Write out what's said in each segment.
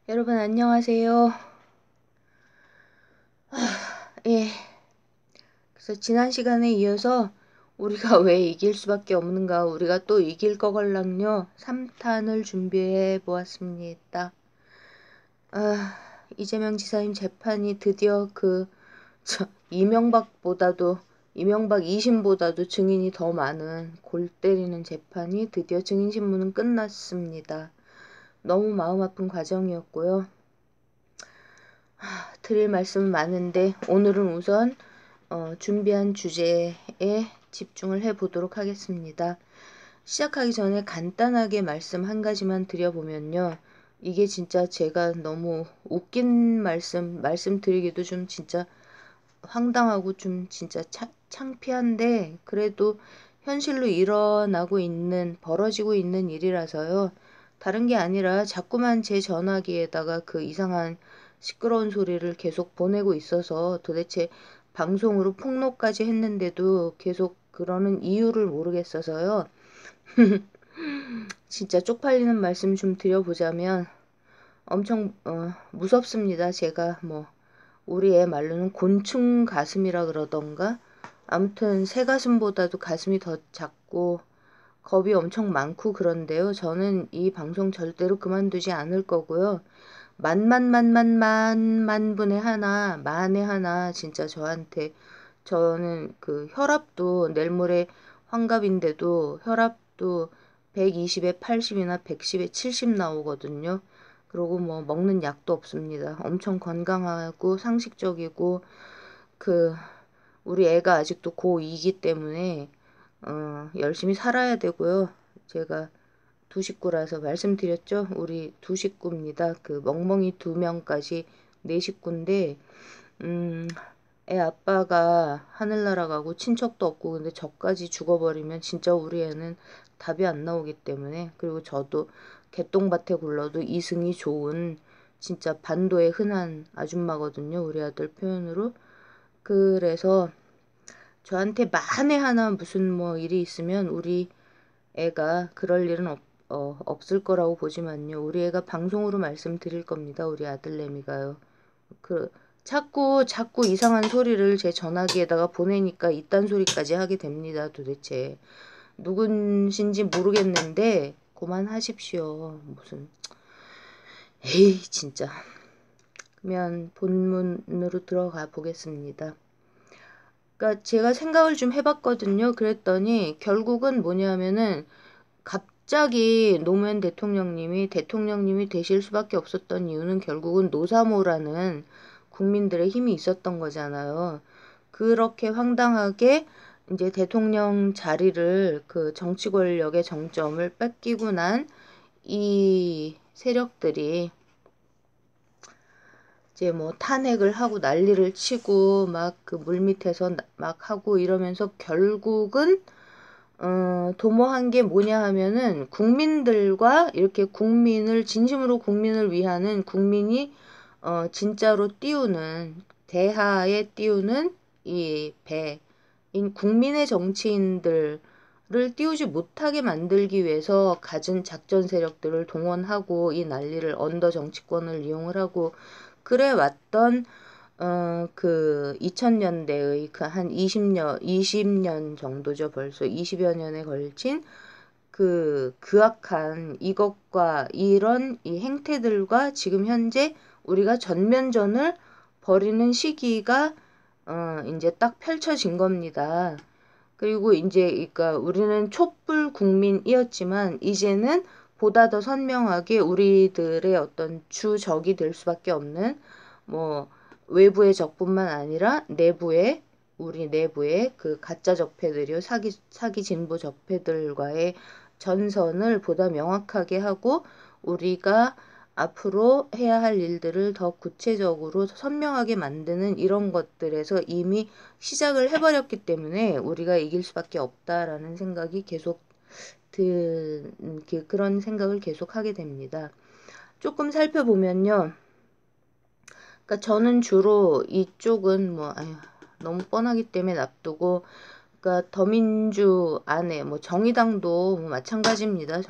여러분 안녕하세요. 예. 그래서 지난 시간에 이어서 우리가 왜 이길 수밖에 없는가, 우리가 또 이길 거걸랑요 3탄을 준비해 보았습니다. 이재명 지사님 재판이 드디어 이명박 2심보다도 증인이 더 많은 골 때리는 재판이 드디어 증인신문은 끝났습니다. 너무 마음 아픈 과정이었고요. 드릴 말씀은 많은데 오늘은 우선 준비한 주제에 집중을 해보도록 하겠습니다. 시작하기 전에 간단하게 말씀 한 가지만 드려보면요. 이게 진짜 제가 너무 웃긴 말씀드리기도 좀 진짜 황당하고 좀 진짜 창피한데 그래도 현실로 벌어지고 있는 일이라서요. 다른 게 아니라 자꾸만 제 전화기에다가 그 이상한 시끄러운 소리를 계속 보내고 있어서 도대체 방송으로 폭로까지 했는데도 계속 그러는 이유를 모르겠어서요. 진짜 쪽팔리는 말씀 좀 드려보자면 엄청 무섭습니다. 제가 우리 애 말로는 곤충 가슴이라 그러던가 아무튼 새 가슴보다도 가슴이 더 작고 겁이 엄청 많고 그런데요. 저는 이 방송 절대로 그만두지 않을 거고요. 만분의 하나, 만에 하나 진짜 저는 그 혈압도 내일 모레 환갑인데도 혈압도 120에 80이나 110에 70 나오거든요. 그리고 먹는 약도 없습니다. 엄청 건강하고 상식적이고 우리 애가 아직도 고2이기 때문에 열심히 살아야 되고요. 제가 두 식구라서 말씀드렸죠. 우리 두 식구입니다. 그 멍멍이 2명까지 네 식구인데 애 아빠가 하늘나라 가고 친척도 없고 근데 저까지 죽어버리면 진짜 우리 애는 답이 안 나오기 때문에 그리고 저도 개똥밭에 굴러도 이승이 좋은 진짜 반도의 흔한 아줌마거든요. 우리 아들 표현으로. 그래서 저한테 만에 하나 무슨 일이 있으면 우리 애가 그럴 일은 없을 거라고 보지만요. 우리 애가 방송으로 말씀드릴 겁니다. 우리 아들내미가요. 자꾸 이상한 소리를 제 전화기에다가 보내니까 이딴 소리까지 하게 됩니다. 도대체 누군신지 모르겠는데 그만하십시오. 무슨 에이 진짜. 그러면 본문으로 들어가 보겠습니다. 그러니까 제가 생각을 좀 해봤거든요. 그랬더니 결국은 뭐냐면은 갑자기 노무현 대통령님이 되실 수밖에 없었던 이유는 결국은 노사모라는 국민들의 힘이 있었던 거잖아요. 그렇게 황당하게 이제 대통령 자리를 그 정치 권력의 정점을 뺏기고 난 이 세력들이 이제 탄핵을 하고 난리를 치고 막 그 물밑에서 막 하고 이러면서 결국은 도모한 게 뭐냐 하면은 국민들과 이렇게 진심으로 국민을 위하는 국민이 진짜로 대하에 띄우는 이 국민의 정치인들을 띄우지 못하게 만들기 위해서 갖은 작전 세력들을 동원하고 이 난리를 언더 정치권을 이용을 하고 그래 왔던 그 2000년대의 그 한 20년 정도죠. 벌써 20여 년에 걸친 그악한 이것과 이런 이 행태들과 지금 현재 우리가 전면전을 벌이는 시기가 이제 딱 펼쳐진 겁니다. 그리고 이제 그러니까 우리는 촛불 국민이었지만 이제는 보다 더 선명하게 우리들의 어떤 주적이 될 수밖에 없는 외부의 적뿐만 아니라 우리 내부의 그 가짜 적폐들이요. 사기 진보 적폐들과의 전선을 보다 명확하게 하고 우리가 앞으로 해야 할 일들을 더 구체적으로 선명하게 만드는 이런 것들에서 이미 시작을 해버렸기 때문에 우리가 이길 수밖에 없다라는 생각이 그런 생각을 계속 하게 됩니다. 조금 살펴보면요. 그러니까 저는 주로 이쪽은 너무 뻔하기 때문에 놔두고 그러니까 더민주 안에 뭐 정의당도 뭐 마찬가지입니다.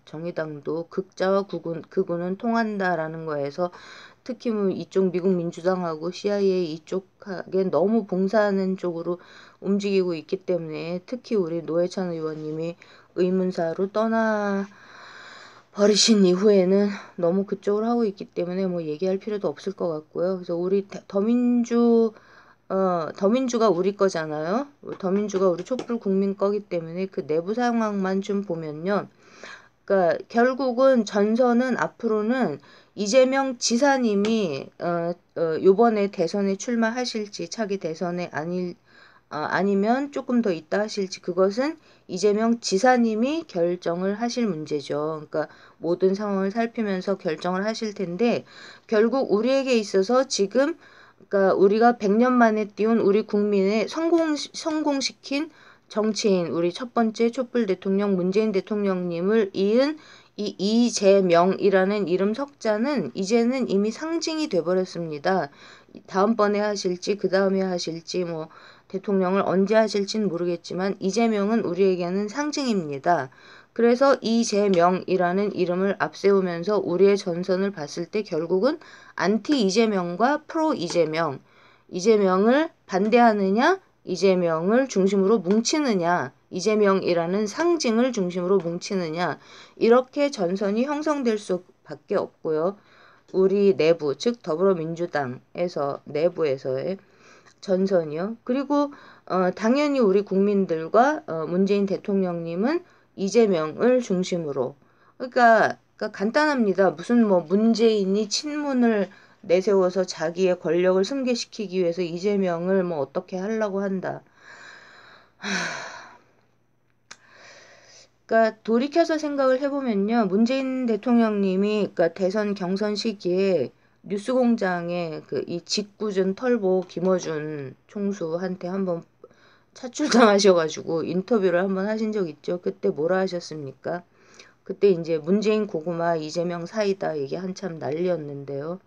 정의당도 극자와 극우는 통한다라는 거에서 특히 뭐 이쪽 미국 민주당하고 CIA 이쪽에 너무 봉사하는 쪽으로 움직이고 있기 때문에 특히 우리 노회찬 의원님이 의문사로 떠나 버리신 이후에는 너무 그쪽을 하고 있기 때문에 뭐 얘기할 필요도 없을 것 같고요. 그래서 우리 더민주가 우리 거잖아요. 더민주가 우리 촛불 국민 거기 때문에 그 내부 상황만 좀 보면요. 그러니까 결국은 전선은 앞으로는 이재명 지사님이 요번에 대선에 출마하실지 차기 대선에 아니면 조금 더 있다 하실지 그것은 이재명 지사님이 결정을 하실 문제죠. 그러니까 모든 상황을 살피면서 결정을 하실 텐데 결국 우리에게 있어서 지금 그러니까 우리가 100년 만에 띄운 우리 국민의 성공시킨 정치인 우리 첫 번째 촛불 대통령 문재인 대통령님을 이은 이 이재명이라는 이름 석자는 이제는 이미 상징이 돼버렸습니다. 다음번에 하실지 그 다음에 하실지 뭐 대통령을 언제 하실지는 모르겠지만 이재명은 우리에게는 상징입니다. 그래서 이재명이라는 이름을 앞세우면서 우리의 전선을 봤을 때 결국은 안티 이재명과 프로 이재명, 이재명을 반대하느냐, 이재명을 중심으로 뭉치느냐, 이재명이라는 상징을 중심으로 뭉치느냐, 이렇게 전선이 형성될 수밖에 없고요. 우리 내부, 즉 더불어민주당에서 내부에서의 전선이요. 그리고 당연히 우리 국민들과 문재인 대통령님은 이재명을 중심으로 그러니까 간단합니다. 무슨 뭐 문재인이 친문을 내세워서 자기의 권력을 승계시키기 위해서 이재명을 뭐 어떻게 하려고 한다. 그러니까 돌이켜서 생각을 해보면요. 문재인 대통령님이 그러니까 대선 경선 시기에 뉴스공장에 그 이 짓궂은 털보 김어준 총수한테 한번 차출당하셔가지고 인터뷰를 한번 하신 적 있죠. 그때 뭐라 하셨습니까? 그때 이제 문재인 고구마 이재명 사이다 얘기 한참 난리였는데요.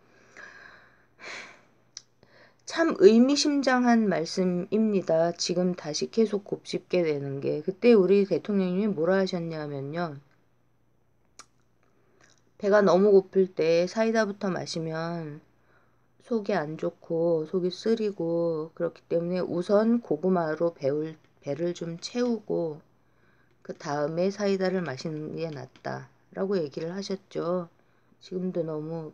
참 의미심장한 말씀입니다. 지금 다시 계속 곱씹게 되는 게 그때 우리 대통령님이 뭐라 하셨냐면요. 배가 너무 고플 때 사이다부터 마시면 속이 안 좋고 속이 쓰리고 그렇기 때문에 우선 고구마로 배를 좀 채우고 그 다음에 사이다를 마시는 게 낫다 라고 얘기를 하셨죠. 지금도 너무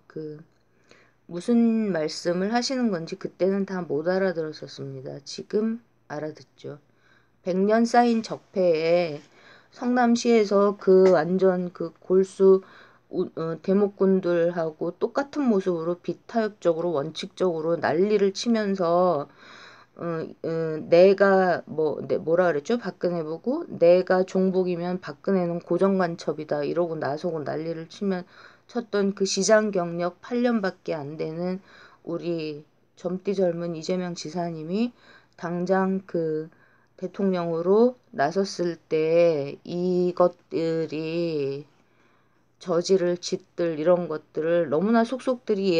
무슨 말씀을 하시는 건지 그때는 다 못 알아들었었습니다. 지금 알아듣죠. 100년 쌓인 적폐에 성남시에서 완전 골수 대목꾼들하고 똑같은 모습으로 비타협적으로 원칙적으로 난리를 치면서 내가 뭐라 그랬죠? 박근혜 보고 내가 종북이면 박근혜는 고정간첩이다 이러고 나서고 난리를 쳤던 그 시장 경력 8년밖에 안 되는 우리 젊디 젊은 이재명 지사님이 당장 대통령으로 나섰을 때 이것들이 저지를 짓들 이런 것들을 너무나 속속들이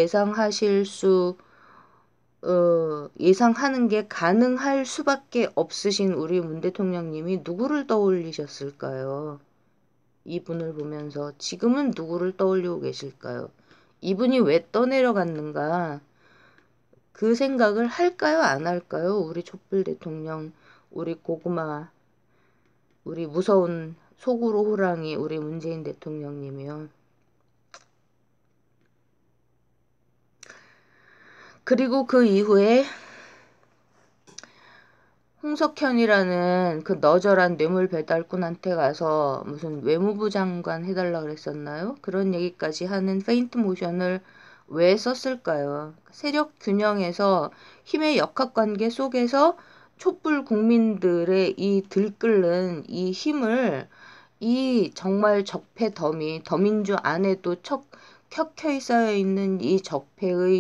예상하는 게 가능할 수밖에 없으신 우리 문 대통령님이 누구를 떠올리셨을까요? 이분을 보면서 지금은 누구를 떠올리고 계실까요? 이분이 왜 떠내려갔는가? 그 생각을 할까요? 안 할까요? 우리 촛불 대통령, 우리 고구마, 우리 무서운 속으로 호랑이, 우리 문재인 대통령님이요. 그리고 그 이후에 홍석현이라는 그 너절한 뇌물 배달꾼한테 가서 무슨 외무부 장관 해달라 그랬었나요? 그런 얘기까지 하는 페인트 모션을 왜 썼을까요? 세력 균형에서 힘의 역학관계 속에서 촛불 국민들의 이 들끓는 이 힘을 이 정말 적폐 더민주 안에도 켜켜이 쌓여있는 이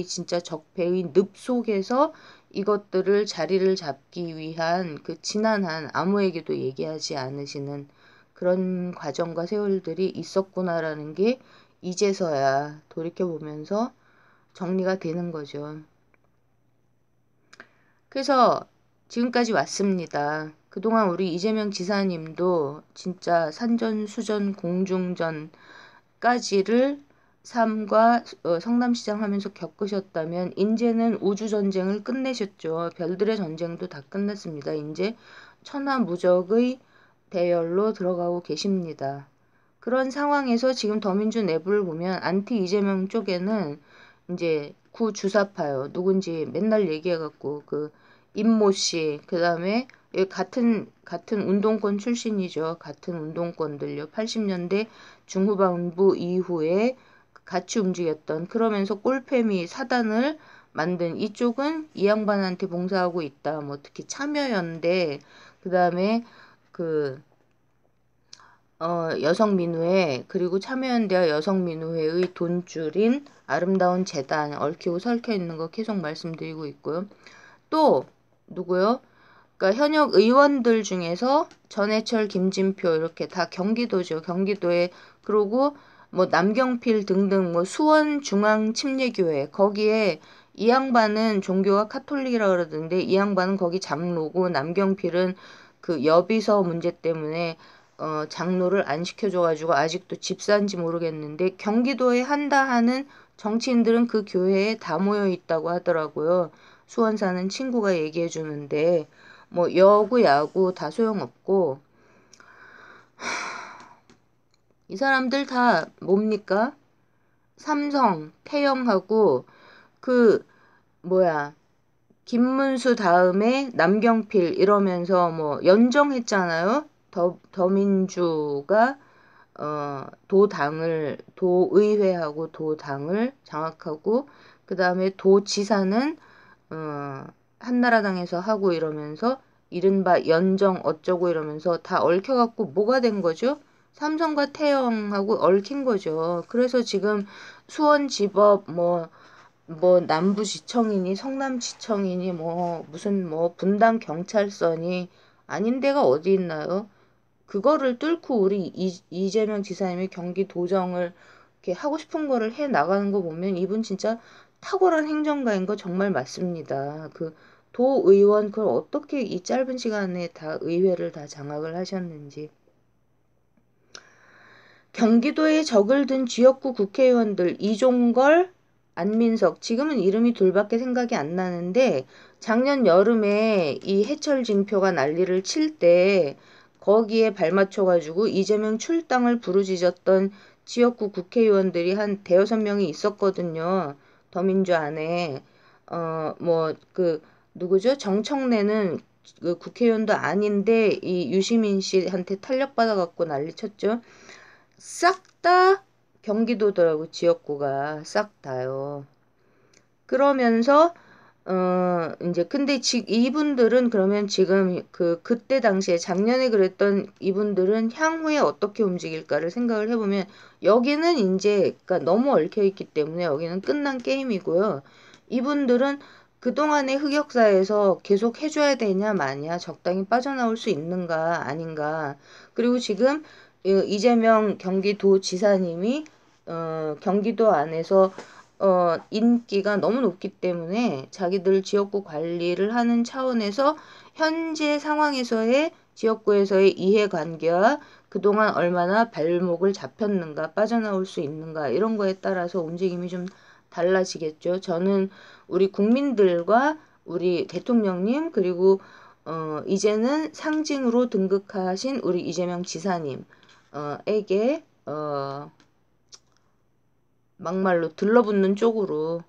진짜 적폐의 늪 속에서 이것들을 자리를 잡기 위한 그 지난한 아무에게도 얘기하지 않으시는 그런 과정과 세월들이 있었구나라는 게 이제서야 돌이켜보면서 정리가 되는 거죠. 그래서 지금까지 왔습니다. 그동안 우리 이재명 지사님도 진짜 산전수전 공중전까지를 삶과 성남시장 하면서 겪으셨다면 이제는 우주전쟁을 끝내셨죠. 별들의 전쟁도 다 끝났습니다. 이제 천하무적의 대열로 들어가고 계십니다. 그런 상황에서 지금 더민주 내부를 보면 안티 이재명 쪽에는 이제 구주사파요. 누군지 맨날 얘기해갖고 그 임모 씨, 그 다음에 같은 운동권 출신이죠. 같은 운동권들요. 80년대 중후반부 이후에 같이 움직였던 그러면서 꼴패미 사단을 만든 이쪽은 이 양반한테 봉사하고 있다. 뭐 특히 참여연대 그 다음에 그 여성민우회 그리고 참여연대와 여성민우회의 돈줄인 아름다운 재단 얽히고 설켜 있는 거 계속 말씀드리고 있고요. 또 누구요? 그러니까 현역 의원들 중에서 전해철, 김진표 이렇게 다 경기도죠. 경기도에 그리고 뭐 남경필 등등 뭐 수원중앙침례교회 거기에 이 양반은 종교가 카톨릭이라 그러던데 이 양반은 거기 장로고 남경필은 그 여비서 문제 때문에 장로를 안 시켜줘가지고 아직도 집사인지 모르겠는데 경기도에 한다 하는 정치인들은 그 교회에 다 모여 있다고 하더라고요. 수원 사는 친구가 얘기해 주는데 뭐 여고 야구 다 소용없고 이 사람들 다 뭡니까? 삼성, 태영하고 그 뭐야 김문수 다음에 남경필 이러면서 뭐 연정했잖아요. 더민주가 도의회하고 도당을 장악하고 그 다음에 도지사는 한나라당에서 하고 이러면서 이른바 연정 어쩌고 이러면서 다 얽혀갖고 뭐가 된 거죠? 삼성과 태영하고 얽힌 거죠. 그래서 지금 수원지법 뭐 남부지청이니 성남지청이니 뭐 무슨 뭐 분당 경찰서니 아닌 데가 어디 있나요? 그거를 뚫고 우리 이재명 지사님이 경기도정을 이렇게 하고 싶은 거를 해 나가는 거 보면 이분 진짜 탁월한 행정가인 거 정말 맞습니다. 그 도의원 그걸 어떻게 이 짧은 시간에 다 의회를 다 장악을 하셨는지. 경기도에 적을 든 지역구 국회의원들 이종걸, 안민석 지금은 이름이 둘밖에 생각이 안 나는데 작년 여름에 이 해철 징표가 난리를 칠 때 거기에 발맞춰가지고 이재명 출당을 부르짖었던 지역구 국회의원들이 한 대여섯 명이 있었거든요. 더민주 안에 뭐 그 누구죠? 정청래는 그 국회의원도 아닌데 이 유시민 씨한테 탄력받아갖고 난리쳤죠. 싹 다 경기도더라고 지역구가 싹 다요. 그러면서 이제 근데 이분들은 그러면 지금 그때 당시에 작년에 그랬던 이분들은 향후에 어떻게 움직일까를 생각을 해보면 여기는 이제 그러니까 너무 얽혀 있기 때문에 여기는 끝난 게임이고요. 이분들은 그동안의 흑역사에서 계속 해줘야 되냐 마냐 적당히 빠져나올 수 있는가 아닌가 그리고 지금 이재명 경기도지사님이 경기도 안에서 인기가 너무 높기 때문에 자기들 지역구 관리를 하는 차원에서 현재 상황에서의 지역구에서의 이해관계와 그동안 얼마나 발목을 잡혔는가 빠져나올 수 있는가 이런 거에 따라서 움직임이 좀 달라지겠죠. 저는 우리 국민들과 우리 대통령님 그리고 이제는 상징으로 등극하신 우리 이재명 지사님 에게 막말로 들러붙는 쪽으로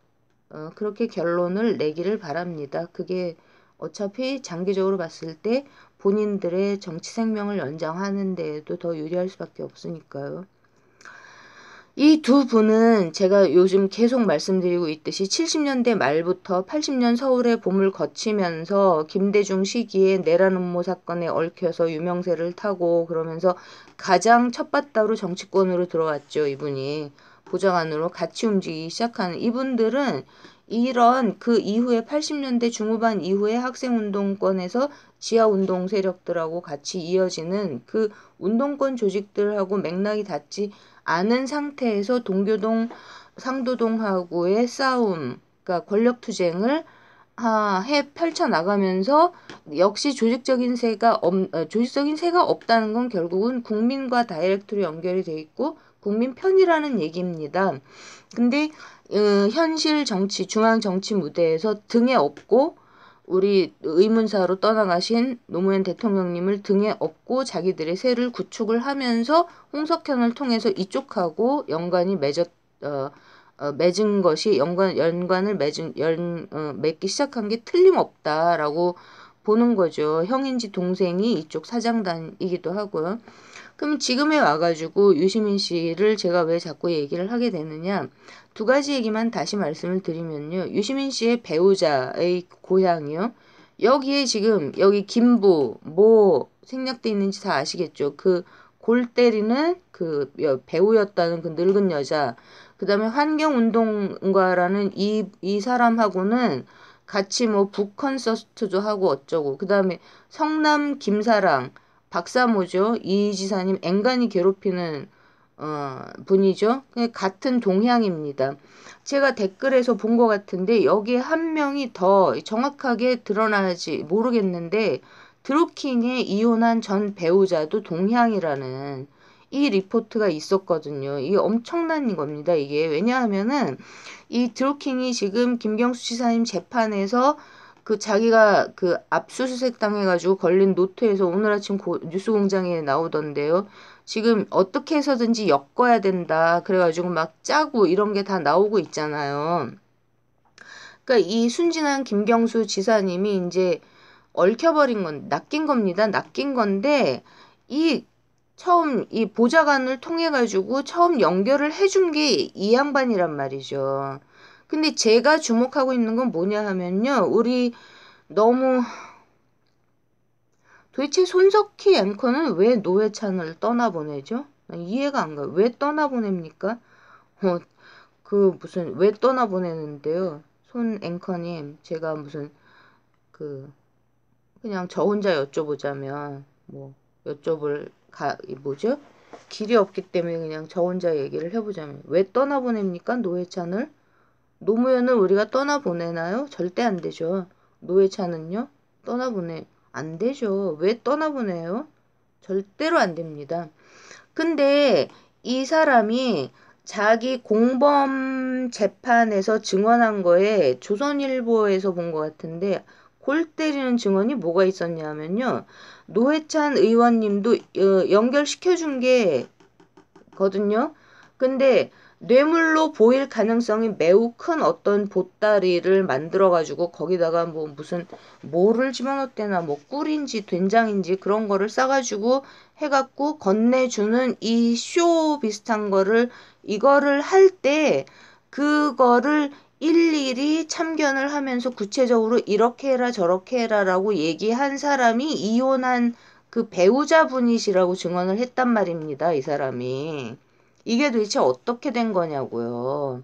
그렇게 결론을 내기를 바랍니다. 그게 어차피 장기적으로 봤을 때 본인들의 정치 생명을 연장하는 데에도 더 유리할 수밖에 없으니까요. 이 두 분은 제가 요즘 계속 말씀드리고 있듯이 70년대 말부터 80년 서울의 봄을 거치면서 김대중 시기에 내란 음모 사건에 얽혀서 유명세를 타고 그러면서 가장 첫바따로 정치권으로 들어왔죠. 이분이 보좌관으로 같이 움직이기 시작하는 이분들은 이런 그 이후에 80년대 중후반 이후에 학생운동권에서 지하운동 세력들하고 같이 이어지는 그 운동권 조직들하고 맥락이 닿지 않은 상태에서 동교동 상도동하고의 싸움, 그러니까 권력투쟁을 해 펼쳐 나가면서 역시 조직적인 세가 없다는 건 결국은 국민과 다이렉트로 연결이 돼 있고 국민 편이라는 얘기입니다. 근데 현실 정치, 중앙 정치 무대에서 등에 업고 우리 의문사로 떠나가신 노무현 대통령님을 등에 업고 자기들의 세를 구축을 하면서 홍석현을 통해서 이쪽하고 연관이 맺은 것이 연관을 맺기 시작한 게 틀림없다라고 보는 거죠. 형인지 동생이 이쪽 사장단이기도 하고요. 그럼 지금에 와가지고 유시민 씨를 제가 왜 자꾸 얘기를 하게 되느냐. 두 가지 얘기만 다시 말씀을 드리면요. 유시민 씨의 배우자의 고향이요. 여기에 지금 여기 김부 뭐 생략돼 있는지 다 아시겠죠. 그 골 때리는 그 배우였다는 그 늙은 여자. 그 다음에 환경운동가라는 이 사람하고는 같이 뭐 북 콘서트도 하고 어쩌고. 그 다음에 성남 김사랑 박사모죠. 이 지사님 앵간히 괴롭히는 분이죠. 같은 동향입니다. 제가 댓글에서 본 것 같은데 여기에 한 명이 더 정확하게 드러나지 모르겠는데 드루킹의 이혼한 전 배우자도 동향이라는 이 리포트가 있었거든요. 이게 엄청난 겁니다. 이게 왜냐하면은 이 드루킹이 지금 김경수 지사님 재판에서 그 자기가 그 압수수색 당해가지고 걸린 노트에서 오늘 아침 뉴스공장에 나오던데요. 지금 어떻게 해서든지 엮어야 된다. 그래가지고 막 짜고 이런 게 다 나오고 있잖아요. 그러니까 이 순진한 김경수 지사님이 이제 낚인 겁니다. 낚인 건데 이 처음 이 보좌관을 통해 가지고 처음 연결을 해준 게 이 양반이란 말이죠. 근데 제가 주목하고 있는 건 뭐냐 하면요. 우리 너무 도대체 손석희 앵커는 왜 노회찬을 떠나보내죠? 난 이해가 안 가요. 왜 떠나보냅니까? 그 무슨 왜 떠나보내는데요? 손 앵커님, 제가 무슨 그 그냥 저 혼자 여쭤보자면 뭐 여쭤볼 뭐죠? 길이 없기 때문에 그냥 저 혼자 얘기를 해보자면 왜 떠나보냅니까? 노회찬을? 노무현을 우리가 떠나보내나요? 절대 안 되죠. 노회찬은요? 안 되죠. 왜 떠나보내요? 절대로 안 됩니다. 근데 이 사람이 자기 공범 재판에서 증언한 거에 조선일보에서 본 것 같은데 골 때리는 증언이 뭐가 있었냐면요. 노회찬 의원님도 연결시켜준 게 거든요. 근데 뇌물로 보일 가능성이 매우 큰 어떤 보따리를 만들어가지고 거기다가 뭐 무슨 뭐를 집어넣었대나 뭐 꿀인지 된장인지 그런 거를 싸가지고 해갖고 건네주는 이 쇼 비슷한 거를 이거를 할 때 그거를 일일이 참견을 하면서 구체적으로 이렇게 해라 저렇게 해라라고 얘기한 사람이 이혼한 그 배우자분이시라고 증언을 했단 말입니다. 이 사람이. 이게 도대체 어떻게 된 거냐고요.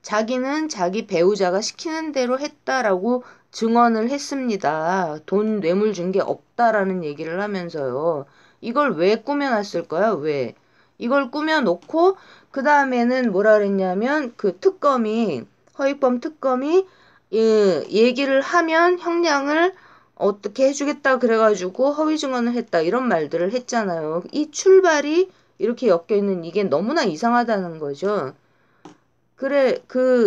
자기는 자기 배우자가 시키는 대로 했다라고 증언을 했습니다. 돈 뇌물 준 게 없다라는 얘기를 하면서요. 이걸 왜 꾸며놨을까요? 왜? 이걸 꾸며놓고 그 다음에는 뭐라 그랬냐면 그 허위범 특검이 얘기를 하면 형량을 어떻게 해주겠다 그래가지고 허위 증언을 했다 이런 말들을 했잖아요. 이 출발이 이렇게 엮여있는 이게 너무나 이상하다는 거죠. 그래,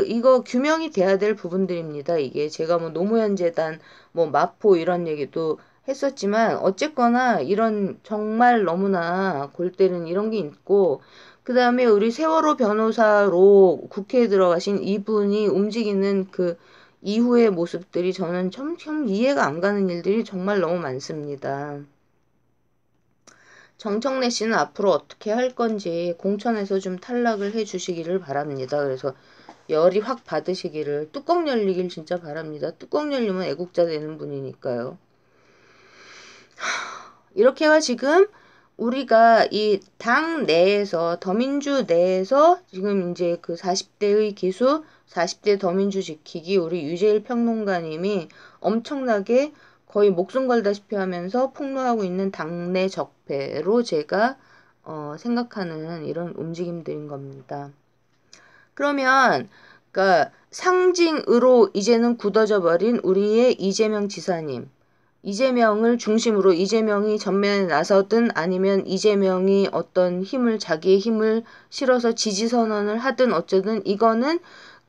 이거 규명이 돼야 될 부분들입니다. 이게 제가 뭐 노무현 재단, 뭐 마포 이런 얘기도 했었지만 어쨌거나 이런 정말 너무나 골 때리는 이런 게 있고 그 다음에 우리 세월호 변호사로 국회에 들어가신 이분이 움직이는 그 이후의 모습들이 저는 참 이해가 안 가는 일들이 정말 너무 많습니다. 정청래 씨는 앞으로 어떻게 할 건지 공천에서 좀 탈락을 해 주시기를 바랍니다. 그래서 열이 확 받으시기를 뚜껑 열리길 진짜 바랍니다. 뚜껑 열리면 애국자 되는 분이니까요. 이렇게가 지금 우리가 이 당 내에서 더민주 내에서 지금 이제 그 40대의 기수 40대 더민주 지키기 우리 유재일 평론가님이 엄청나게 거의 목숨 걸다시피 하면서 폭로하고 있는 당내 적폐로 제가 생각하는 이런 움직임들인 겁니다. 그러면 그러니까 상징으로 이제는 굳어져 버린 우리의 이재명 지사님. 이재명을 중심으로 이재명이 전면에 나서든 아니면 이재명이 어떤 힘을 자기의 힘을 실어서 지지 선언을 하든 어쩌든 이거는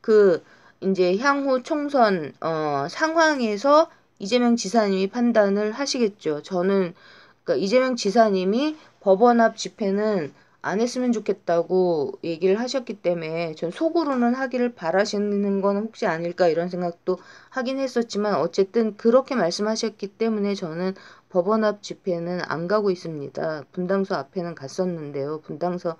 그 이제 향후 총선 상황에서 이재명 지사님이 판단을 하시겠죠. 저는 그러니까 이재명 지사님이 법원 앞 집회는 안 했으면 좋겠다고 얘기를 하셨기 때문에 전 속으로는 하기를 바라시는 건 혹시 아닐까 이런 생각도 하긴 했었지만 어쨌든 그렇게 말씀하셨기 때문에 저는 법원 앞 집회는 안 가고 있습니다. 분당소 앞에는 갔었는데요. 분당소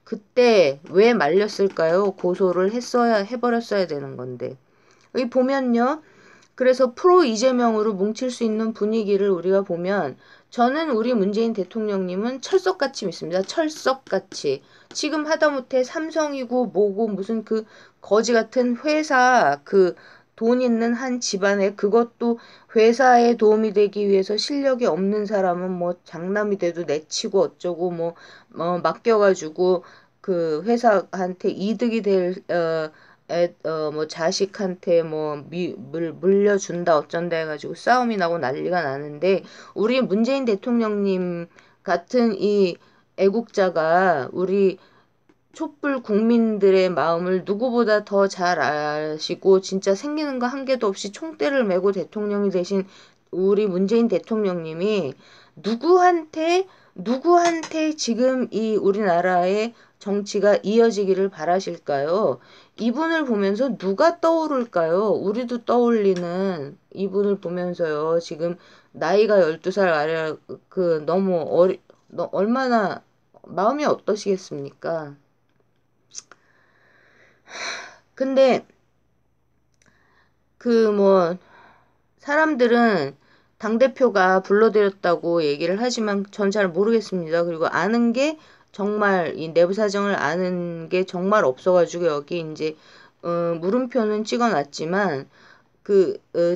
그때 왜 말렸을까요? 고소를 해버렸어야 되는 건데. 여기 보면요. 그래서 프로 이재명으로 뭉칠 수 있는 분위기를 우리가 보면 저는 우리 문재인 대통령님은 철석같이 믿습니다. 철석같이. 지금 하다못해 삼성이고 뭐고 무슨 그 거지 같은 회사 그 돈 있는 한 집안에 그것도 회사에 도움이 되기 위해서 실력이 없는 사람은 뭐 장남이 돼도 내치고 어쩌고 뭐 맡겨가지고 그 회사한테 이득이 될 뭐 자식한테 뭐 물려준다 어쩐다 해가지고 싸움이 나고 난리가 나는데 우리 문재인 대통령님 같은 이 애국자가 우리 촛불 국민들의 마음을 누구보다 더 잘 아시고 진짜 생기는 거 한 개도 없이 총대를 메고 대통령이 되신 우리 문재인 대통령님이 누구한테 지금 이 우리나라의 정치가 이어지기를 바라실까요? 이분을 보면서 누가 떠오를까요? 우리도 떠올리는 이분을 보면서요. 지금 나이가 12살 아래 그 너무 얼마나 마음이 어떠시겠습니까? 근데 그 뭐 사람들은 당대표가 불러들였다고 얘기를 하지만 전 잘 모르겠습니다. 그리고 아는 게 정말 이 내부 사정을 아는 게 정말 없어가지고 여기 이제 물음표는 찍어놨지만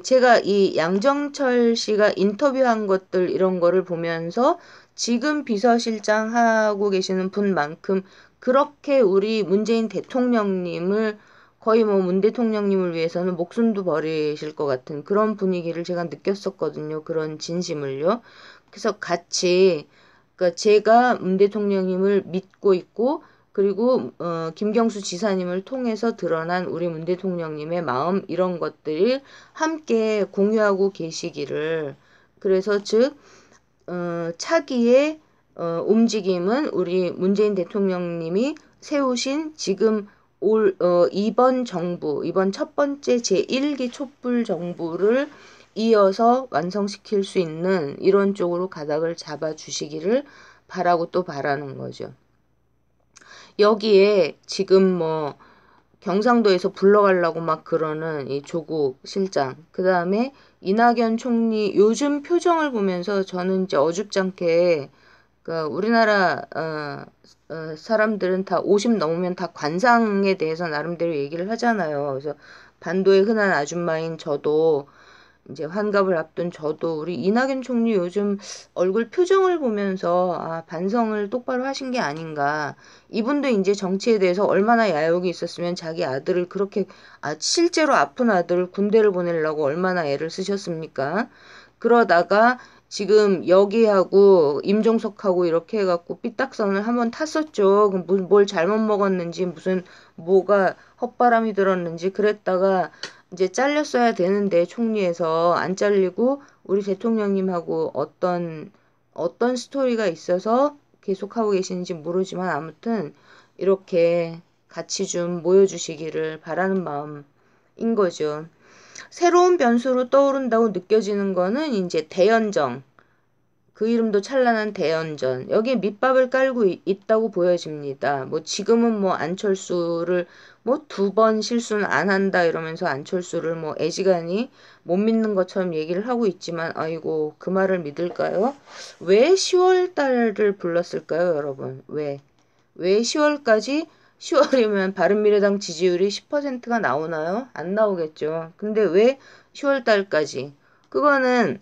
제가 이 양정철 씨가 인터뷰한 것들 이런 거를 보면서 지금 비서실장 하고 계시는 분만큼 그렇게 우리 문재인 대통령님을 거의 뭐 문 대통령님을 위해서는 목숨도 버리실 것 같은 그런 분위기를 제가 느꼈었거든요. 그런 진심을요. 그래서 같이 그러니까 제가 문 대통령님을 믿고 있고 그리고 김경수 지사님을 통해서 드러난 우리 문 대통령님의 마음 이런 것들을 함께 공유하고 계시기를 그래서 즉 차기의 움직임은 우리 문재인 대통령님이 세우신 지금 이번 정부, 이번 첫 번째 제1기 촛불 정부를 이어서 완성시킬 수 있는 이런 쪽으로 가닥을 잡아 주시기를 바라고 또 바라는 거죠. 여기에 지금 뭐 경상도에서 불러가려고 막 그러는 이 조국 실장, 그 다음에 이낙연 총리 요즘 표정을 보면서 저는 이제 어줍잖게 그러니까 우리나라 사람들은 다 50 넘으면 다 관상에 대해서 나름대로 얘기를 하잖아요. 그래서 반도의 흔한 아줌마인 저도 이제 환갑을 앞둔 저도 우리 이낙연 총리 요즘 얼굴 표정을 보면서 반성을 똑바로 하신 게 아닌가. 이분도 이제 정치에 대해서 얼마나 야욕이 있었으면 자기 아들을 그렇게 실제로 아픈 아들을 군대를 보내려고 얼마나 애를 쓰셨습니까? 그러다가 지금 여기하고 임종석하고 이렇게 해갖고 삐딱선을 한번 탔었죠. 뭘 잘못 먹었는지 무슨 뭐가 헛바람이 들었는지 그랬다가 이제 잘렸어야 되는데 총리에서 안 잘리고 우리 대통령님하고 어떤 스토리가 있어서 계속하고 계시는지 모르지만 아무튼 이렇게 같이 좀 모여주시기를 바라는 마음인 거죠. 새로운 변수로 떠오른다고 느껴지는 거는 이제 대연정. 그 이름도 찬란한 대연전. 여기에 밑밥을 깔고 있다고 보여집니다. 뭐 지금은 뭐 안철수를 뭐 2번 실수는 안 한다 이러면서 안철수를 뭐 애지간히 못 믿는 것처럼 얘기를 하고 있지만 아이고 그 말을 믿을까요? 왜 10월 달을 불렀을까요, 여러분? 왜 10월까지 10월이면 바른미래당 지지율이 10%가 나오나요? 안 나오겠죠. 근데 왜 10월 달까지? 그거는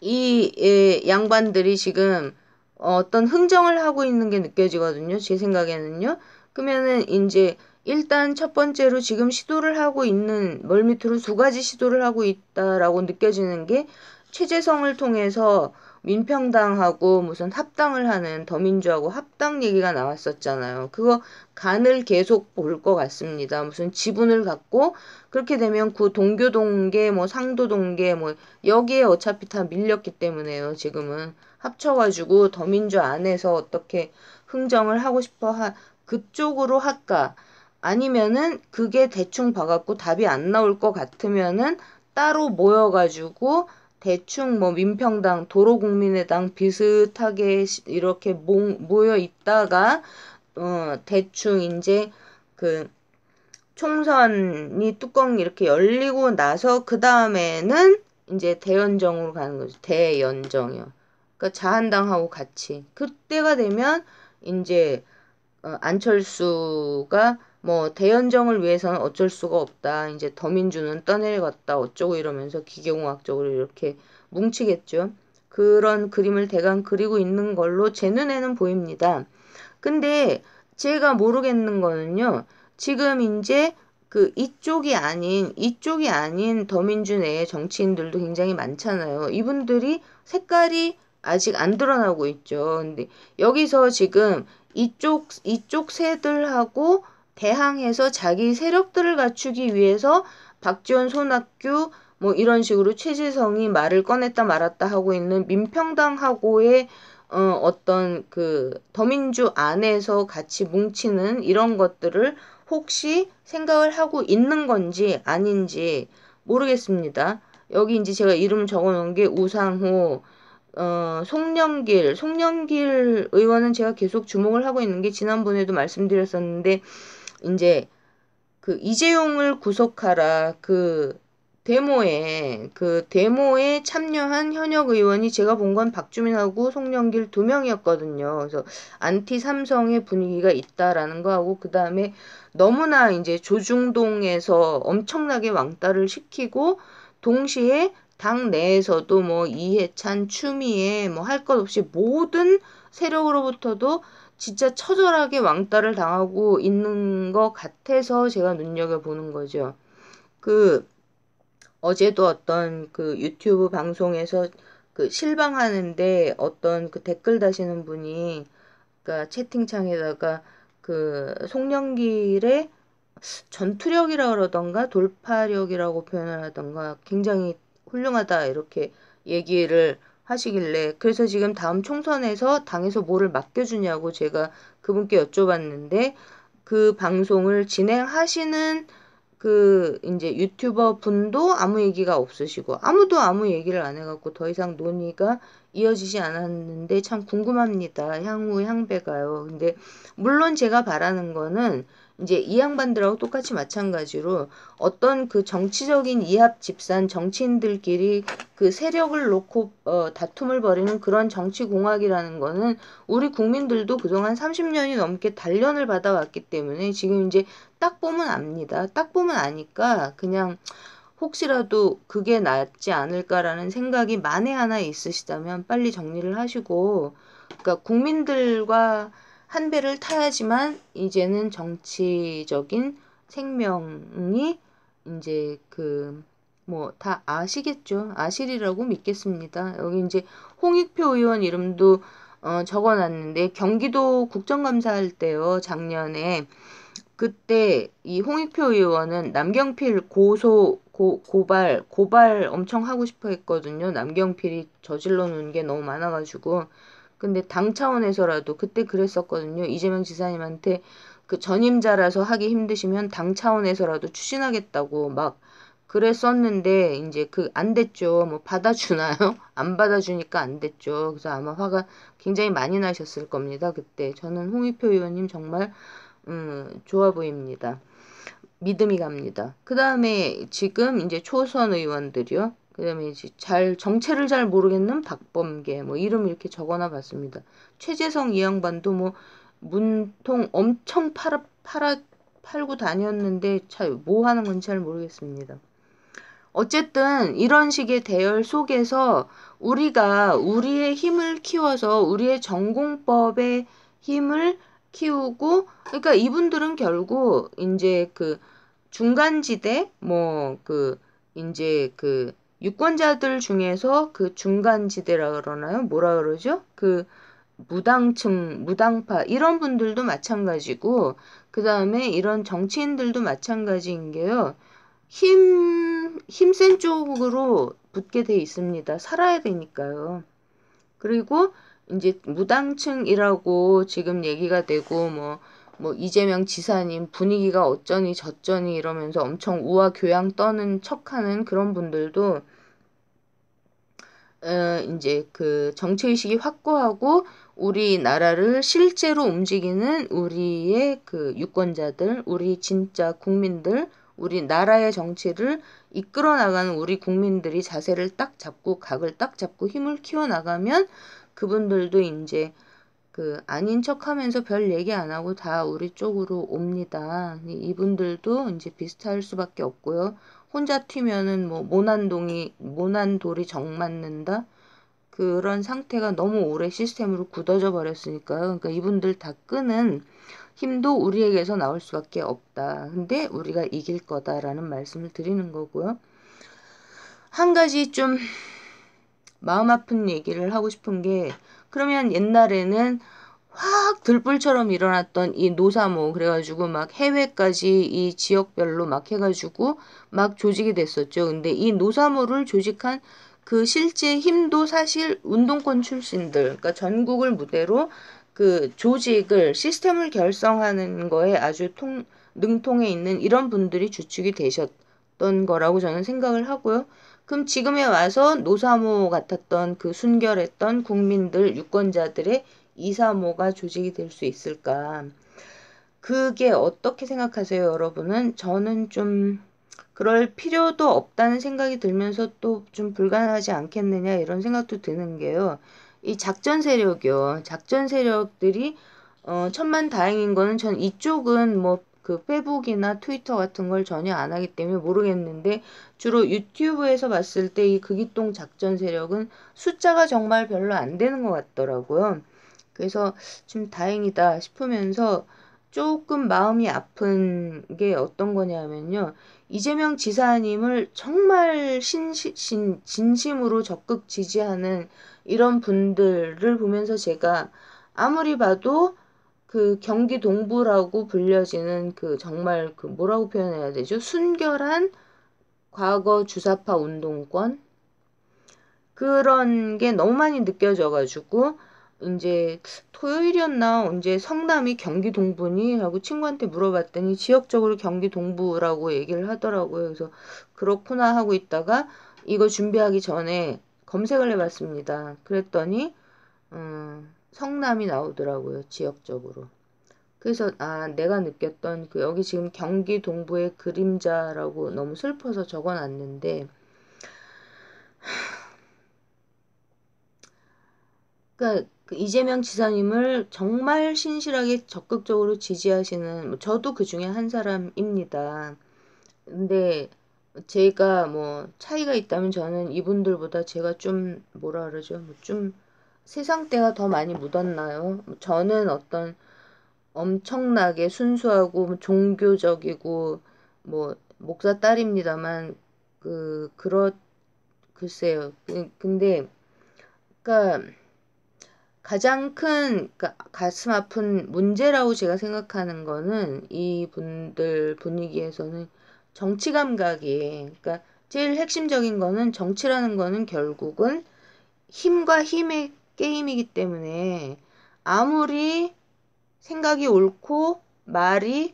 이 양반들이 지금 어떤 흥정을 하고 있는 게 느껴지거든요. 제 생각에는요. 그러면은 이제 일단 첫 번째로 지금 시도를 하고 있는 멀밑으로 두 가지 시도를 하고 있다라고 느껴지는 게 최재성을 통해서 민평당하고 무슨 합당을 하는 더민주하고 합당 얘기가 나왔었잖아요. 그거 간을 계속 볼 것 같습니다. 무슨 지분을 갖고 그렇게 되면 그 동교동계 뭐 상도동계 뭐 여기에 어차피 다 밀렸기 때문에요. 지금은 합쳐가지고 더민주 안에서 어떻게 흥정을 하고 싶어 그쪽으로 할까? 아니면은 그게 대충 봐갖고 답이 안 나올 것 같으면은 따로 모여가지고 대충 뭐 민평당, 도로국민의당 비슷하게 이렇게 모여 있다가 대충 이제 그 총선이 뚜껑 이렇게 열리고 나서 그 다음에는 이제 대연정으로 가는 거죠. 대연정이요. 그러니까 자한당하고 같이 그때가 되면 이제 안철수가 뭐 대연정을 위해서는 어쩔 수가 없다. 이제 더민주는 떠내려갔다. 어쩌고 이러면서 기계공학적으로 이렇게 뭉치겠죠. 그런 그림을 대강 그리고 있는 걸로 제 눈에는 보입니다. 근데 제가 모르겠는 거는요. 지금 이제 그 이쪽이 아닌 더민주 내의 정치인들도 굉장히 많잖아요. 이분들이 색깔이 아직 안 드러나고 있죠. 근데 여기서 지금 이쪽 새들하고 대항해서 자기 세력들을 갖추기 위해서 박지원, 손학규 뭐 이런 식으로 최재성이 말을 꺼냈다 말았다 하고 있는 민평당하고의 어떤 그 더민주 안에서 같이 뭉치는 이런 것들을 혹시 생각을 하고 있는 건지 아닌지 모르겠습니다. 여기 이제 제가 이름 적어 놓은 게 우상호, 송영길 의원은 제가 계속 주목을 하고 있는 게 지난번에도 말씀드렸었는데, 이제 그 이재용을 구속하라 그 데모에 참여한 현역 의원이 제가 본 건 박주민하고 송영길 두 명이었거든요. 그래서 안티 삼성의 분위기가 있다라는 거하고 그 다음에 너무나 이제 조중동에서 엄청나게 왕따를 시키고 동시에 당 내에서도 뭐 이해찬, 추미애 뭐 할 것 없이 모든 세력으로부터도 진짜 처절하게 왕따를 당하고 있는 것 같아서 제가 눈여겨보는 거죠. 그 어제도 어떤 그 유튜브 방송에서 그 실방하는데 어떤 그 댓글 다시는 분이 그러니까 채팅창에다가 그 송영길의 전투력이라 그러던가 돌파력이라고 표현을 하던가 굉장히 훌륭하다 이렇게 얘기를 하시길래 그래서 지금 다음 총선에서 당에서 뭐를 맡겨주냐고 제가 그분께 여쭤봤는데 그 방송을 진행하시는 그 이제 유튜버 분도 아무 얘기가 없으시고 아무도 아무 얘기를 안 해갖고 더 이상 논의가 이어지지 않았는데 참 궁금합니다. 향후 향배가요. 근데 물론 제가 바라는 거는 이제 이 양반들하고 똑같이 마찬가지로 어떤 그 정치적인 이합 집산 정치인들끼리 그 세력을 놓고 다툼을 벌이는 그런 정치 공학이라는 거는 우리 국민들도 그동안 30년이 넘게 단련을 받아왔기 때문에 지금 이제 딱 보면 압니다. 딱 보면 아니까 그냥 혹시라도 그게 낫지 않을까라는 생각이 만에 하나 있으시다면 빨리 정리를 하시고 그러니까 국민들과 한 배를 타야지만 이제는 정치적인 생명이 이제 그 뭐 다 아시겠죠? 아시리라고 믿겠습니다. 여기 이제 홍익표 의원 이름도 적어놨는데 경기도 국정감사할 때요 작년에 그때 이 홍익표 의원은 남경필 고발 엄청 하고 싶어 했거든요. 남경필이 저질러 놓은 게 너무 많아가지고. 근데 당 차원에서라도 그때 그랬었거든요. 이재명 지사님한테 그 전임자라서 하기 힘드시면 당 차원에서라도 추진하겠다고 막 그랬었는데 이제 그 안 됐죠. 뭐 받아주나요? 안 받아주니까 안 됐죠. 그래서 아마 화가 굉장히 많이 나셨을 겁니다. 그때 저는 홍익표 의원님 정말 좋아 보입니다. 믿음이 갑니다. 그 다음에 지금 이제 초선 의원들이요. 그 다음에 이제 정체를 잘 모르겠는 박범계, 뭐 이름 이렇게 적어놔 봤습니다. 최재성 이 양반도 뭐 문통 엄청 팔고 다녔는데 뭐 하는 건지 잘 모르겠습니다. 어쨌든 이런 식의 대열 속에서 우리가 우리의 힘을 키워서 우리의 전공법의 힘을 키우고, 그러니까 이분들은 결국 이제 그 중간지대 이제 그 유권자들 중에서 그 중간지대라 그러나요? 뭐라 그러죠? 그 무당층, 무당파 이런 분들도 마찬가지고, 그 다음에 이런 정치인들도 마찬가지인 게요. 힘센 쪽으로 붙게 돼 있습니다. 살아야 되니까요. 그리고 이제 무당층이라고 지금 얘기가 되고, 뭐 이재명 지사님 분위기가 어쩌니 저쩌니 이러면서 엄청 우아 교양 떠는 척하는 그런 분들도 이제 그 정치의식이 확고하고 우리나라를 실제로 움직이는 우리의 그 유권자들, 우리 진짜 국민들, 우리 나라의 정치를 이끌어 나가는 우리 국민들이 자세를 딱 잡고 각을 딱 잡고 힘을 키워 나가면 그분들도 이제 그 아닌 척하면서 별 얘기 안 하고 다 우리 쪽으로 옵니다. 이분들도 이제 비슷할 수밖에 없고요. 혼자 튀면은 뭐 모난돌이 정 맞는다. 그런 상태가 너무 오래 시스템으로 굳어져 버렸으니까요. 그러니까 이분들 다 끄는 힘도 우리에게서 나올 수밖에 없다. 근데 우리가 이길 거다라는 말씀을 드리는 거고요. 한 가지 좀 마음 아픈 얘기를 하고 싶은 게, 그러면 옛날에는 확 들불처럼 일어났던 이 노사모 그래가지고 막 해외까지 이 지역별로 막 해가지고 막 조직이 됐었죠. 근데 이 노사모를 조직한 그 실제 힘도 사실 운동권 출신들, 그러니까 전국을 무대로 그 조직을 시스템을 결성하는 거에 아주 능통해 있는 이런 분들이 주축이 되셨던 거라고 저는 생각을 하고요. 그럼 지금에 와서 노사모 같았던 그 순결했던 국민들, 유권자들의 235가 조직이 될 수 있을까? 그게 어떻게 생각하세요, 여러분은? 저는 좀 그럴 필요도 없다는 생각이 들면서 또 좀 불가능하지 않겠느냐 이런 생각도 드는 게요. 이 작전 세력이요. 작전 세력들이 천만 다행인 거는 전 이쪽은 뭐 그 페북이나 트위터 같은 걸 전혀 안 하기 때문에 모르겠는데, 주로 유튜브에서 봤을 때 이 극이동 작전 세력은 숫자가 정말 별로 안 되는 것 같더라고요. 그래서 좀 다행이다 싶으면서 조금 마음이 아픈 게 어떤 거냐면요. 이재명 지사님을 정말 진심으로 적극 지지하는 이런 분들을 보면서 제가 아무리 봐도 그 경기 동부라고 불려지는 그 정말 그 뭐라고 표현해야 되죠? 순결한 과거 주사파 운동권? 그런 게 너무 많이 느껴져가지고 이제 토요일이었나 언제 성남이 경기 동부니 하고 친구한테 물어봤더니 지역적으로 경기 동부라고 얘기를 하더라고요. 그래서 그렇구나 하고 있다가 이거 준비하기 전에 검색을 해봤습니다. 그랬더니 성남이 나오더라고요. 지역적으로. 그래서 내가 느꼈던 그 여기 지금 경기 동부의 그림자라고 너무 슬퍼서 적어놨는데, 그러니까 그 이재명 지사님을 정말 신실하게 적극적으로 지지하시는, 저도 그 중에 한 사람입니다. 근데 제가 뭐 차이가 있다면 저는 이분들보다 제가 좀 뭐라 그러죠? 뭐좀 세상 때가 더 많이 묻었나요? 저는 어떤 엄청나게 순수하고 종교적이고 뭐 목사 딸입니다만 글쎄요. 근데 그러니까 가장 큰 가슴 아픈 문제라고 제가 생각하는 거는 이분들 분위기에서는 정치 감각이, 그러니까 제일 핵심적인 거는 정치라는 거는 결국은 힘과 힘의 게임이기 때문에 아무리 생각이 옳고 말이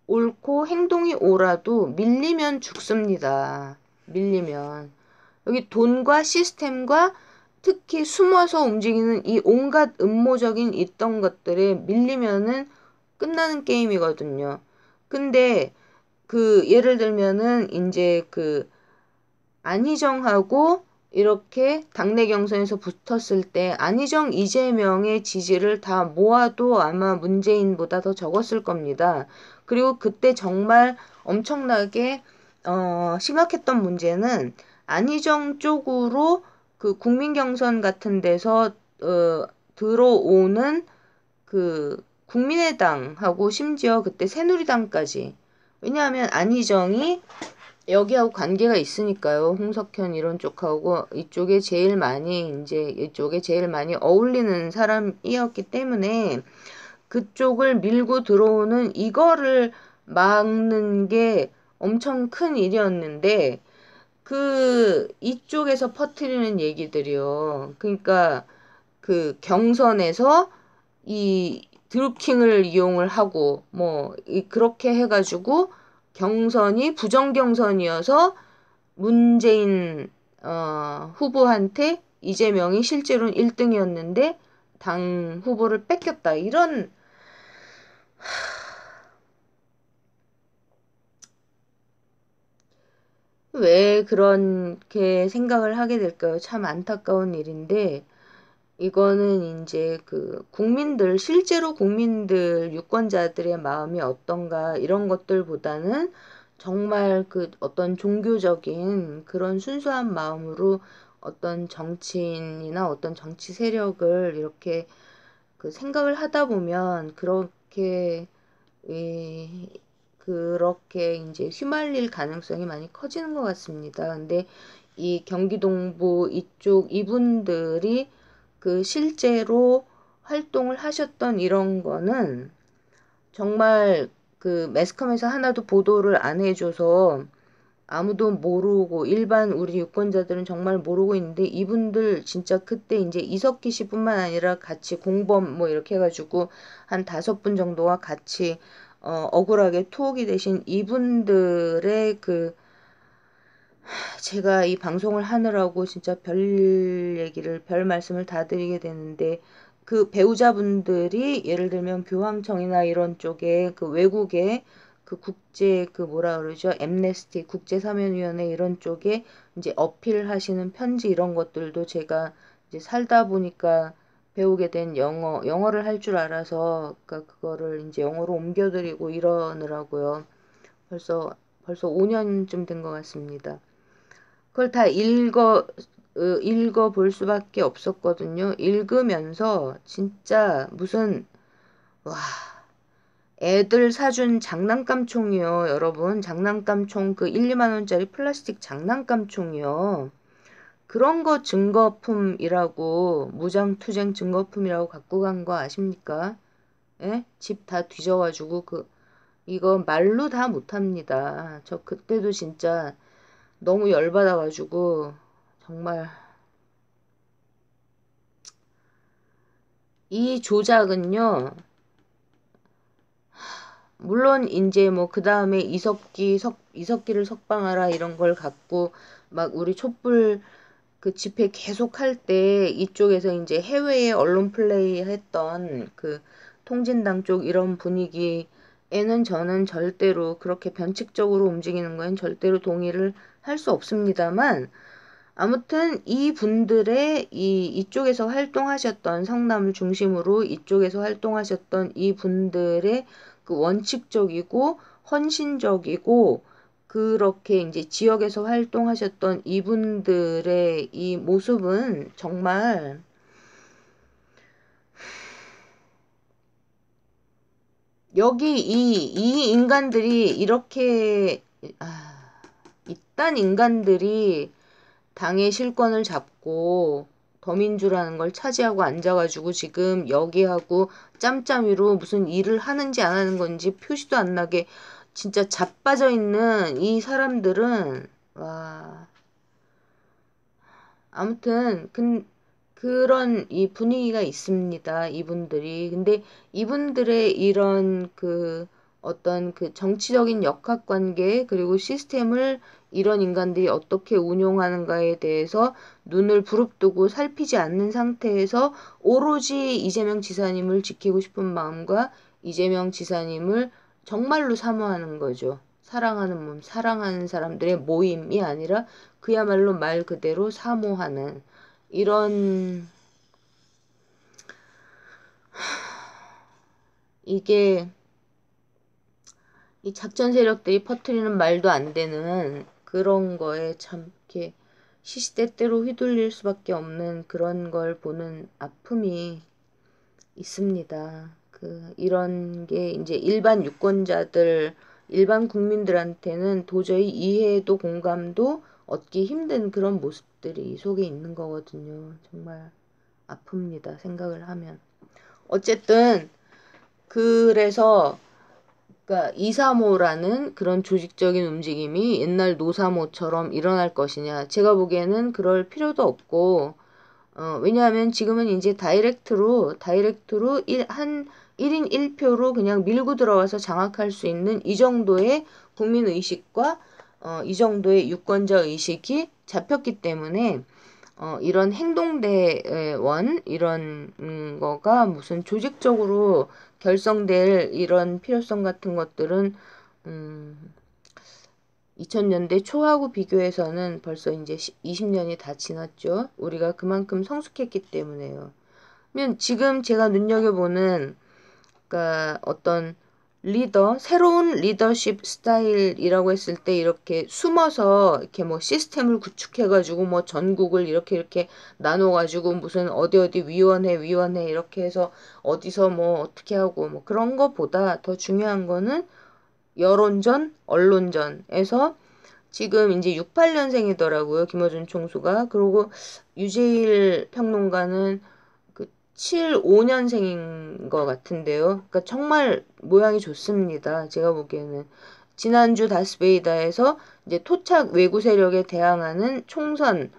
옳고 행동이 옳아도 밀리면 죽습니다. 밀리면. 여기 돈과 시스템과 특히 숨어서 움직이는 이 온갖 음모적인 있던 것들에 밀리면은 끝나는 게임이거든요. 근데 그 예를 들면은 이제 그 안희정하고 이렇게 당내 경선에서 붙었을 때 안희정, 이재명의 지지를 다 모아도 아마 문재인보다 더 적었을 겁니다. 그리고 그때 정말 엄청나게 심각했던 문제는 안희정 쪽으로 그 국민 경선 같은 데서 들어오는 그 국민의당하고 심지어 그때 새누리당까지. 왜냐하면 안희정이 여기하고 관계가 있으니까요. 홍석현 이런 쪽하고 이쪽에 제일 많이 어울리는 사람이었기 때문에 그쪽을 밀고 들어오는 이거를 막는 게 엄청 큰 일이었는데 이쪽에서 퍼뜨리는 얘기들이요. 그러니까 그 경선에서 이 드루킹을 이용을 하고 그렇게 해가지고 경선이 부정경선이어서 문재인 후보한테 이재명이 실제로는 1등이었는데 당 후보를 뺏겼다. 이런 왜 그렇게 생각을 하게 될까요? 참 안타까운 일인데 이거는 이제 실제로 국민들, 유권자들의 마음이 어떤가 이런 것들보다는 정말 어떤 종교적인 그런 순수한 마음으로 어떤 정치인이나 어떤 정치 세력을 이렇게 생각을 하다 보면 그렇게 이제 휘말릴 가능성이 많이 커지는 것 같습니다. 근데 이 경기동부 이분들이 실제로 활동을 하셨던 이런 거는 정말 매스컴에서 하나도 보도를 안 해줘서 아무도 모르고 일반 우리 유권자들은 정말 모르고 있는데 이분들 진짜 그때 이제 이석기 씨뿐만 아니라 같이 공범 이렇게 해가지고 한 5분 정도와 같이 억울하게 투옥이 되신 이분들의 제가 이 방송을 하느라고 진짜 별 말씀을 다 드리게 되는데 배우자분들이 예를 들면 교황청이나 이런 쪽에 외국에 국제 뭐라 그러죠? 엠네스티 국제사면위원회 이런 쪽에 이제 어필하시는 편지 이런 것들도 제가 이제 살다 보니까 배우게 된 영어를 할 줄 알아서 그거를 이제 영어로 옮겨드리고 이러느라고요. 벌써 5년쯤 된 것 같습니다. 그걸 다 읽어 볼 수밖에 없었거든요. 읽으면서 진짜 와, 애들 사준 장난감 총이요, 여러분. 장난감 총 1, 2만 원짜리 플라스틱 장난감 총이요. 그런 거 증거품이라고, 무장투쟁 증거품이라고 갖고 간 거 아십니까? 예? 집 다 뒤져가지고, 이거 말로 다 못합니다. 저 그때도 진짜 너무 열받아가지고, 정말, 이 조작은요, 물론 이제 그 다음에 이석기를 석방하라 이런 걸 갖고 막 우리 촛불 집회 계속 할 때 이쪽에서 이제 해외에 언론 플레이 했던 통진당 쪽 이런 분위기에는 저는 절대로 그렇게 변칙적으로 움직이는 건 절대로 동의를 할 수 없습니다만 아무튼 이분들의 이쪽에서 활동하셨던 성남을 중심으로 이쪽에서 활동하셨던 이분들의 원칙적이고 헌신적이고 그렇게 이제 지역에서 활동하셨던 이분들의 이 모습은 정말 여기 이 인간들이 이렇게 이딴 인간들이 당의 실권을 잡고 더민주라는 걸 차지하고 앉아가지고 지금 여기하고 짬짬이로 무슨 일을 하는지 안 하는 건지 표시도 안 나게 진짜 자빠져 있는 이 사람들은 와 아무튼 그런 이 분위기가 있습니다. 이분들이 근데 이분들의 이런 어떤 정치적인 역학관계 그리고 시스템을 이런 인간들이 어떻게 운용하는가에 대해서 눈을 부릅뜨고 살피지 않는 상태에서 오로지 이재명 지사님을 지키고 싶은 마음과 이재명 지사님을 정말로 사모하는 거죠. 사랑하는 사람들의 모임이 아니라 그야말로 말 그대로 사모하는 이런 이게 이 작전 세력들이 퍼뜨리는 말도 안 되는 그런 거에 참 이렇게 시시때때로 휘둘릴 수밖에 없는 그런 걸 보는 아픔이 있습니다. 이런 게 이제 일반 유권자들, 일반 국민들한테는 도저히 이해도 공감도 얻기 힘든 그런 모습들이 속에 있는 거거든요. 정말 아픕니다. 생각을 하면. 어쨌든 그래서 그러니까 235라는 그런 조직적인 움직임이 옛날 노3호처럼 일어날 것이냐. 제가 보기에는 그럴 필요도 없고 왜냐하면 지금은 이제 다이렉트로 1인 1표로 그냥 밀고 들어와서 장악할 수 있는 이 정도의 국민의식과 이 정도의 유권자 의식이 잡혔기 때문에 이런 행동대원 이런 거가 무슨 조직적으로 결성될 이런 필요성 같은 것들은 2000년대 초하고 비교해서는 벌써 이제 20년이 다 지났죠. 우리가 그만큼 성숙했기 때문에요. 그러면 지금 제가 눈여겨보는 그러니까 어떤 새로운 리더십 스타일이라고 했을 때 이렇게 숨어서 이렇게 뭐 시스템을 구축해가지고 뭐 전국을 이렇게 나눠가지고 무슨 어디 위원회 이렇게 해서 어디서 뭐 어떻게 하고 뭐 그런 거보다 더 중요한 거는 여론전, 언론전에서 지금 이제 68년생이더라고요. 김어준 총수가. 그리고 유재일 평론가는 75년생인 것 같은데요. 그러니까 정말 모양이 좋습니다. 제가 보기에는. 지난주 다스베이다에서 이제 토착 외구 세력에 대항하는 총선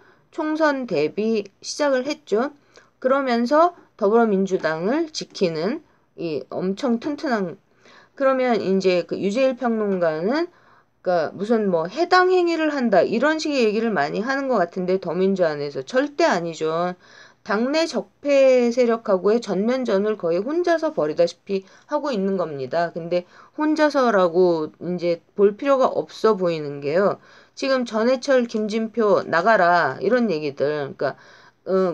대비 시작을 했죠. 그러면서 더불어민주당을 지키는 이 엄청 튼튼한 그러면 이제 그 유재일 평론가는 그러니까 무슨 뭐 해당 행위를 한다 이런 식의 얘기를 많이 하는 것 같은데 더민주 안에서 절대 아니죠. 당내 적폐 세력하고의 전면전을 거의 혼자서 벌이다시피 하고 있는 겁니다. 근데 혼자서라고 이제 볼 필요가 없어 보이는 게요. 지금 전해철, 김진표 나가라 이런 얘기들. 그러니까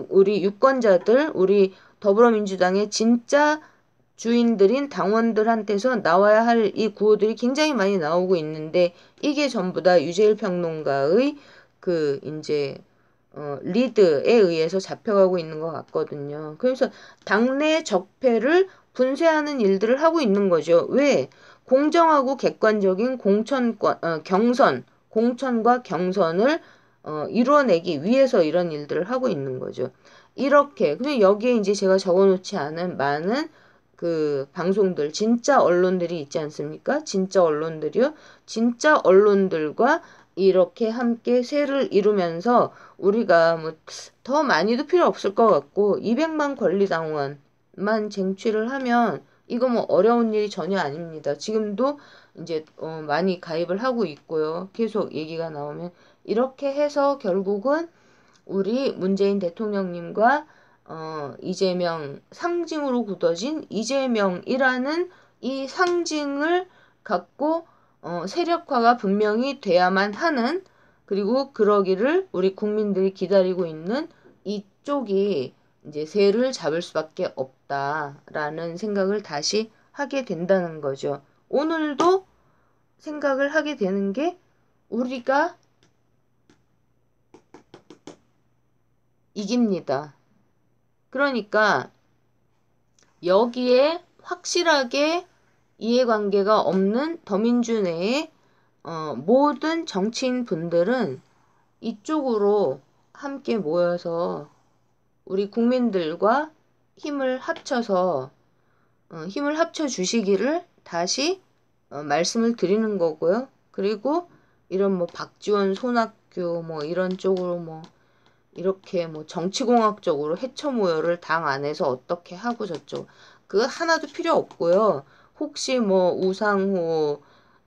우리 유권자들, 우리 더불어민주당의 진짜 주인들인 당원들한테서 나와야 할 이 구호들이 굉장히 많이 나오고 있는데 이게 전부 다 유재일 평론가의 이제 리드에 의해서 잡혀가고 있는 것 같거든요. 그래서 당내 적폐를 분쇄하는 일들을 하고 있는 거죠. 왜? 공정하고 객관적인 공천과 경선을 이루어내기 위해서 이런 일들을 하고 있는 거죠. 이렇게. 근데 여기에 이제 제가 적어놓지 않은 많은 방송들, 진짜 언론들이 있지 않습니까? 진짜 언론들이요. 진짜 언론들과 이렇게 함께 세를 이루면서 우리가 뭐 더 많이도 필요 없을 것 같고 200만 권리당원만 쟁취를 하면 이거 뭐 어려운 일이 전혀 아닙니다. 지금도 이제 많이 가입을 하고 있고요. 계속 얘기가 나오면 이렇게 해서 결국은 우리 문재인 대통령님과 이재명 상징으로 굳어진 이재명이라는 이 상징을 갖고 세력화가 분명히 돼야만 하는 그리고 그러기를 우리 국민들이 기다리고 있는 이쪽이 이제 세를 잡을 수밖에 없다라는 생각을 다시 하게 된다는 거죠. 오늘도 생각을 하게 되는 게 우리가 이깁니다. 그러니까 여기에 확실하게 이해관계가 없는 더민주 내의 모든 정치인 분들은 이쪽으로 함께 모여서 우리 국민들과 힘을 합쳐 주시기를 다시 말씀을 드리는 거고요. 그리고 이런 뭐 박지원, 손학규 뭐 이런 쪽으로 뭐 이렇게 뭐 정치공학적으로 해처 모여를 당 안에서 어떻게 하고 저쪽 그 하나도 필요 없고요. 혹시 뭐 우상호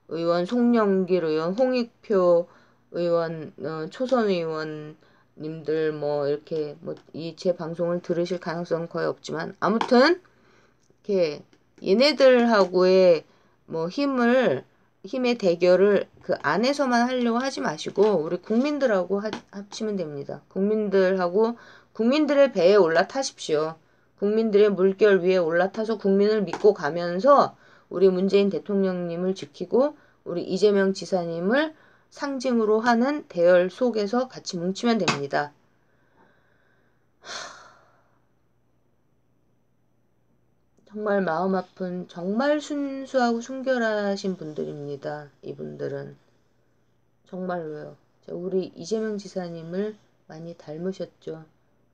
의원, 송영길 의원, 홍익표 의원, 초선 의원님들 뭐 이렇게 뭐 이 제 방송을 들으실 가능성은 거의 없지만 아무튼 이렇게 얘네들하고의 뭐 힘의 대결을 그 안에서만 하려고 하지 마시고 우리 국민들하고 합치면 됩니다. 국민들의 배에 올라타십시오. 국민들의 물결 위에 올라타서 국민을 믿고 가면서 우리 문재인 대통령님을 지키고 우리 이재명 지사님을 상징으로 하는 대열 속에서 같이 뭉치면 됩니다. 정말 마음 아픈 정말 순수하고 순결하신 분들입니다. 이분들은 정말로요. 우리 이재명 지사님을 많이 닮으셨죠.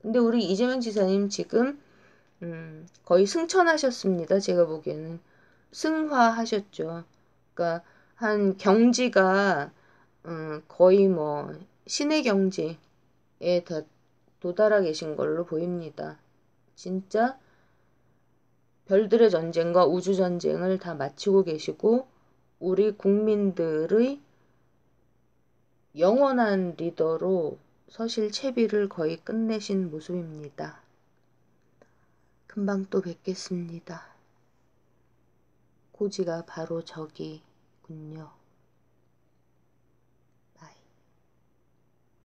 근데 우리 이재명 지사님 지금 거의 승천하셨습니다. 제가 보기에는 승화하셨죠. 그러니까 한 경지가 거의 뭐 신의 경지에 다 도달하 계신 걸로 보입니다. 진짜 별들의 전쟁과 우주 전쟁을 다 마치고 계시고 우리 국민들의 영원한 리더로 서실 채비를 거의 끝내신 모습입니다. 금방 또 뵙겠습니다. 고지가 바로 저기군요.